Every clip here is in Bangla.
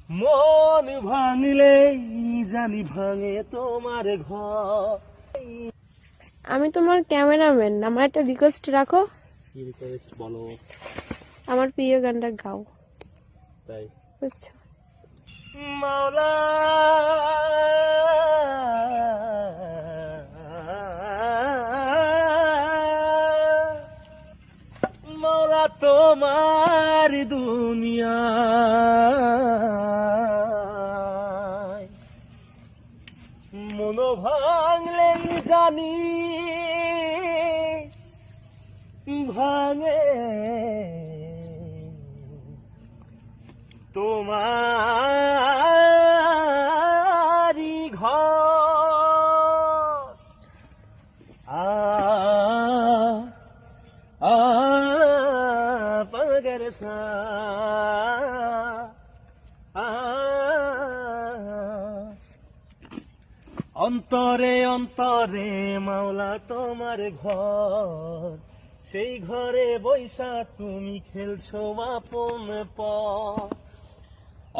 মন ভাঙলেই জানি ভাঙে তোমার ঘর। আমি তোমার ক্যামেরাম্যান, আমার একটা রিকোয়েস্ট রাখো। কি রিকোয়েস্ট বলো? আমার প্রিয় গানটা গাও, তাই বুঝছো? মাওলা মাওলা তোমার দুনিয়া মন ভাঙলেই জানি ভাঙে তোমারি ঘর। আ আ পাগের সা আ অন্তরে অন্তরে মাওলা তোমার ঘর, সেই ঘরে বৈশা তুমি খেলছো আপন পথ।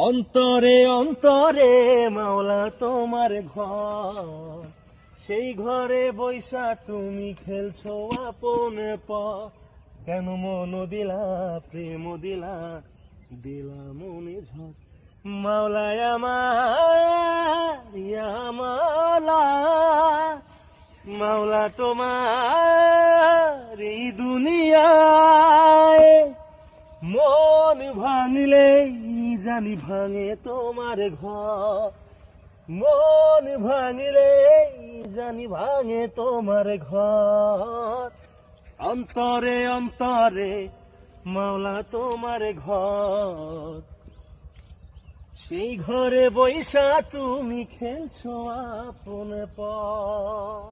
অন্তরে অন্তরে মাওলা তোমার ঘর, সেই ঘরে বৈশা তুমি খেলছো আপন পথ। কেন মন দিলা প্রেম দিলা দিলা মনে ঝড়। মাওলায় আমার ইয়া মাওলা, মাওলা তোমার এই দুনিয়ায় মন ভাঙলেই জানি ভাঙে তোমার ঘর। মন ভাঙলেই জানি ভাঙে তোমার ঘর। অন্তরে অন্তরে মাওলা তোমার ঘর, সেই ঘরে বৈশা তুমি খেলছো আপন পথ।